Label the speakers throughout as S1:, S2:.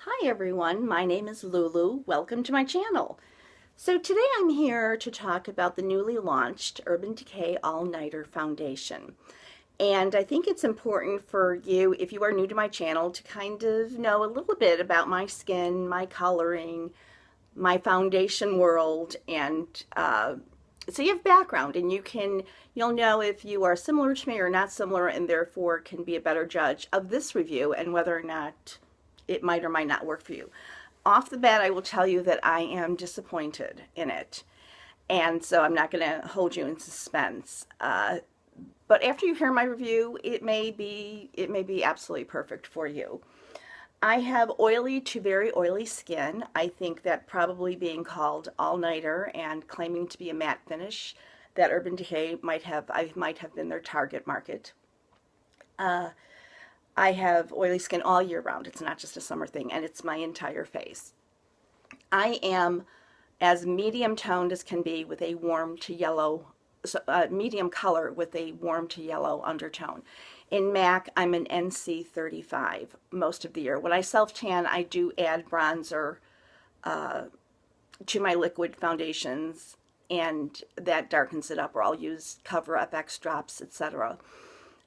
S1: Hi everyone, my name is Lulu. Welcome to my channel. So today I'm here to talk about the newly launched Urban Decay All-Nighter Foundation. And I think it's important for you, if you are new to my channel, to kind of know a little bit about my skin, my coloring, my foundation world, and so you have background and you'll know if you are similar to me or not similar, and therefore can be a better judge of this review and whether or not it might or might not work for you. Off the bat, I will tell you that I am disappointed in it. And so I'm not going to hold you in suspense. But after you hear my review, it may be absolutely perfect for you. I have oily to very oily skin. I think that probably being called all-nighter and claiming to be a matte finish, that Urban Decay might have been their target market. I have oily skin all year round. It's not just a summer thing, and it's my entire face. I am as medium toned as can be with a warm to yellow, medium color with a warm to yellow undertone. In MAC, I'm an NC 35 most of the year. When I self-tan, I do add bronzer to my liquid foundations, and that darkens it up, or I'll use Cover FX drops, etc.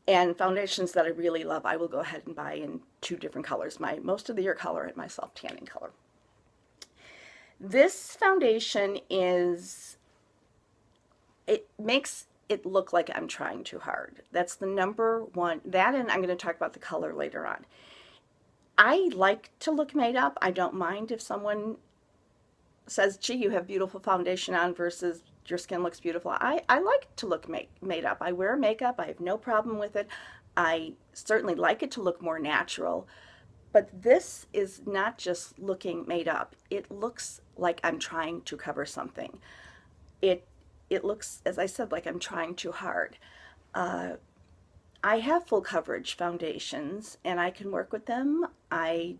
S1: And foundations that I really love, I will go ahead and buy in two different colors, my most of the year color and my self-tanning color. This foundation it makes it look like I'm trying too hard. That's the number one, that, and I'm going to talk about the color later on. I like to look made up. I don't mind if someone says, gee, you have beautiful foundation on, versus your skin looks beautiful. I like to look made up. I wear makeup. I have no problem with it. I certainly like it to look more natural. But this is not just looking made up. It looks like I'm trying to cover something. It looks, as I said, like I'm trying too hard. I have full coverage foundations, and I can work with them. I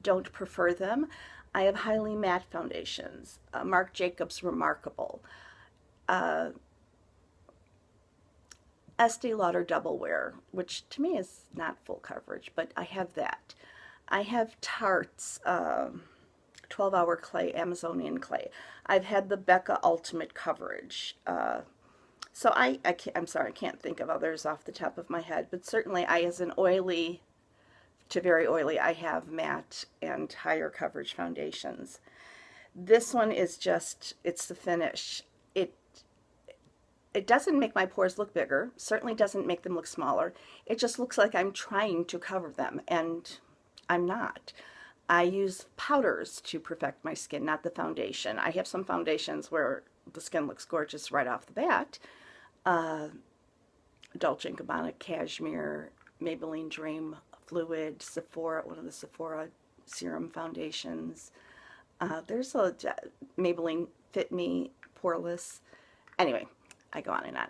S1: don't prefer them. I have highly matte foundations. Marc Jacobs Remarkable. Estee Lauder Double Wear, which to me is not full coverage, but I have that. I have Tarte's 12-hour clay, Amazonian clay. I've had the Becca Ultimate Coverage. So I'm sorry, I can't think of others off the top of my head, but certainly as an oily to very oily, I have matte and higher coverage foundations. This one is just, it's the finish. It doesn't make my pores look bigger, certainly doesn't make them look smaller. It just looks like I'm trying to cover them, and I'm not. I use powders to perfect my skin, not the foundation. I have some foundations where the skin looks gorgeous right off the bat. Dolce & Gabbana Cashmere, Maybelline Dream Fluid, Sephora, one of the Sephora serum foundations. There's a Maybelline Fit Me Poreless. Anyway, I go on and on.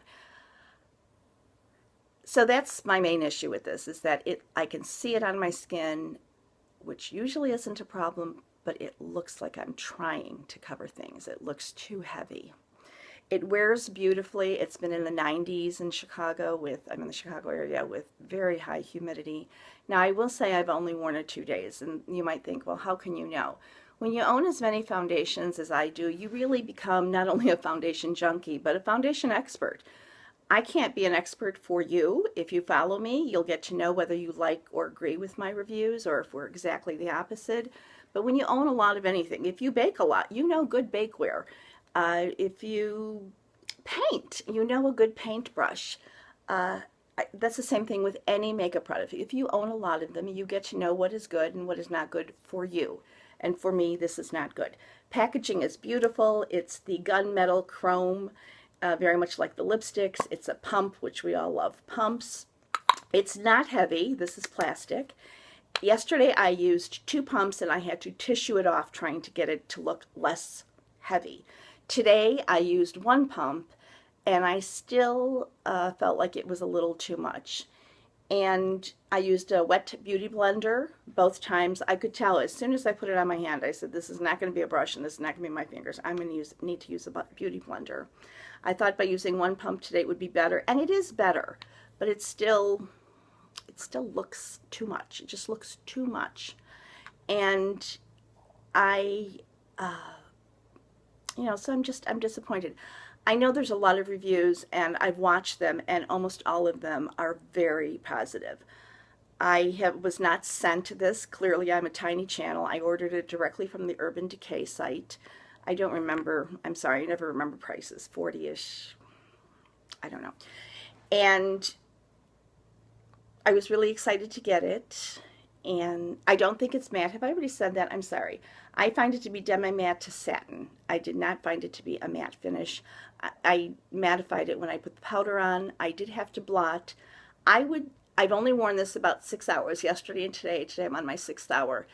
S1: So that's my main issue with this, is that I can see it on my skin, which usually isn't a problem, but it looks like I'm trying to cover things. It looks too heavy. It wears beautifully. It's been in the 90s in Chicago I'm in the Chicago area with very high humidity. Now, I will say I've only worn it 2 days, and you might think, well, how can you know? When you own as many foundations as I do, you really become not only a foundation junkie, but a foundation expert. I can't be an expert for you. If you follow me, you'll get to know whether you like or agree with my reviews, or if we're exactly the opposite. But when you own a lot of anything, if you bake a lot, you know good bakeware. If you paint, you know a good paintbrush. That's the same thing with any makeup product. If you own a lot of them, you get to know what is good and what is not good for you. And for me, this is not good. Packaging is beautiful. It's the gunmetal chrome, very much like the lipsticks. It's a pump, which we all love pumps. It's not heavy. This is plastic. Yesterday, I used 2 pumps, and I had to tissue it off trying to get it to look less heavy. Today, I used 1 pump, and I still felt like it was a little too much. And I used a wet beauty blender both times. I could tell as soon as I put it on my hand, I said, this is not going to be a brush, and this is not going to be my fingers. I'm going to need to use a beauty blender. I thought by using 1 pump today it would be better, and it is better, but it still looks too much. It just looks too much. And I, you know, so I'm disappointed. I know there's a lot of reviews, and I've watched them, and almost all of them are very positive. Was not sent this. Clearly, I'm a tiny channel. I ordered it directly from the Urban Decay site. I don't remember. I'm sorry, I never remember prices. 40-ish. I don't know. And I was really excited to get it. And I don't think it's matte. Have I already said that? I'm sorry. I find it to be demi-matte to satin. I did not find it to be a matte finish. I mattified it when I put the powder on. I did have to blot. I've only worn this about 6 hours, yesterday and today. Today I'm on my 6th hour.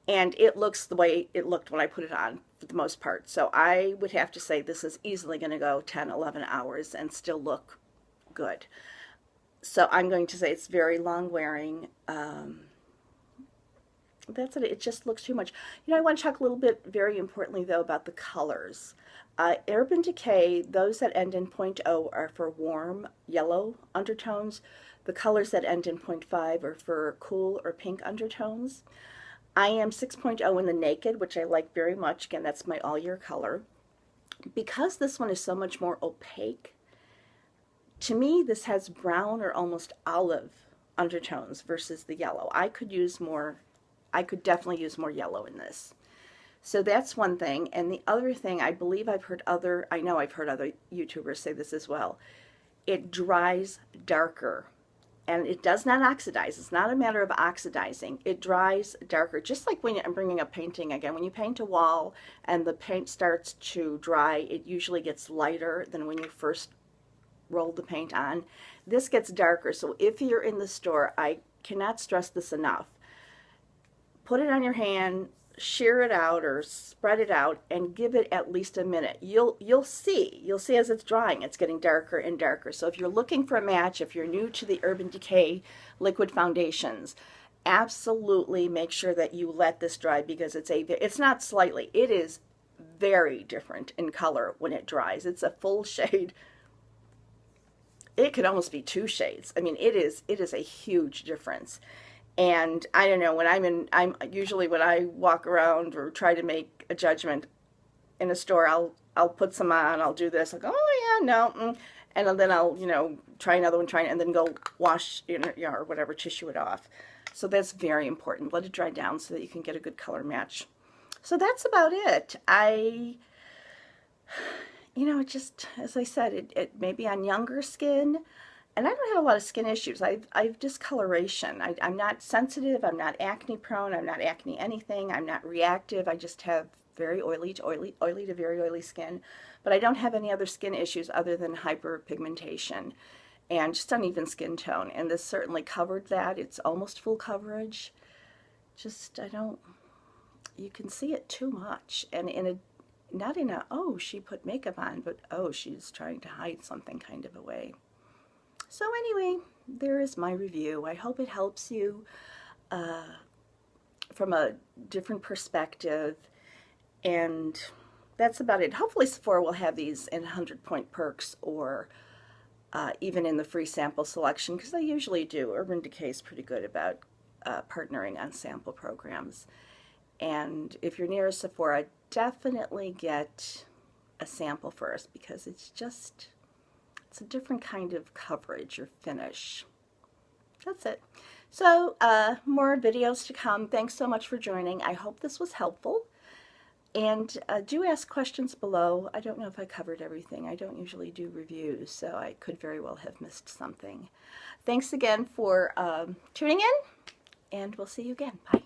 S1: And it looks the way it looked when I put it on for the most part. So I would have to say this is easily going to go 10, 11 hours and still look good. So I'm going to say it's very long wearing. That's it. It just looks too much. You know, I want to talk a little bit, very importantly, though, about the colors. Urban Decay, those that end in .0 are for warm yellow undertones. The colors that end in .5 are for cool or pink undertones. I am 6.0 in the Naked, which I like very much. Again, that's my all-year color. Because this one is so much more opaque, to me, this has brown or almost olive undertones versus the yellow. I could definitely use more yellow in this. So that's one thing. And the other thing, I know I've heard other YouTubers say this as well. It dries darker. And it does not oxidize. It's not a matter of oxidizing. It dries darker. Just like when I'm bringing up painting again, when you paint a wall and the paint starts to dry, it usually gets lighter than when you first roll the paint on. This gets darker. So if you're in the store, I cannot stress this enough. Put it on your hand, shear it out or spread it out, and give it at least a minute. You'll see as it's drying, it's getting darker and darker. So if you're looking for a match, if you're new to the Urban Decay liquid foundations, absolutely make sure that you let this dry, because it's not slightly, it is very different in color when it dries. It's a full shade. It could almost be 2 shades. I mean, it is a huge difference. And I don't know, I'm usually when I walk around or try to make a judgment in a store, I'll put some on, I'll do this, I'll go, oh yeah, no, and then I'll, you know, try another one, and then go wash, you know, or whatever, tissue it off. So that's very important. Let it dry down so that you can get a good color match. So that's about it. You know, it just, as I said, it may be on younger skin. And I don't have a lot of skin issues. I've discoloration. I'm not sensitive. I'm not acne prone. I'm not acne anything. I'm not reactive. I just have very oily to very oily skin. But I don't have any other skin issues other than hyperpigmentation and just uneven skin tone. And this certainly covered that. It's almost full coverage. Just, you can see it too much. And not in a, oh, she put makeup on, but oh, she's trying to hide something kind of a way. So anyway, there is my review. I hope it helps you from a different perspective. And that's about it. Hopefully Sephora will have these in 100-point perks, or even in the free sample selection, because they usually do. Urban Decay is pretty good about partnering on sample programs. And if you're near a Sephora, definitely get a sample first, because it's a different kind of coverage or finish. That's it. So more videos to come. Thanks so much for joining. I hope this was helpful. And do ask questions below. I don't know if I covered everything. I don't usually do reviews, so I could very well have missed something. Thanks again for tuning in, and we'll see you again. Bye.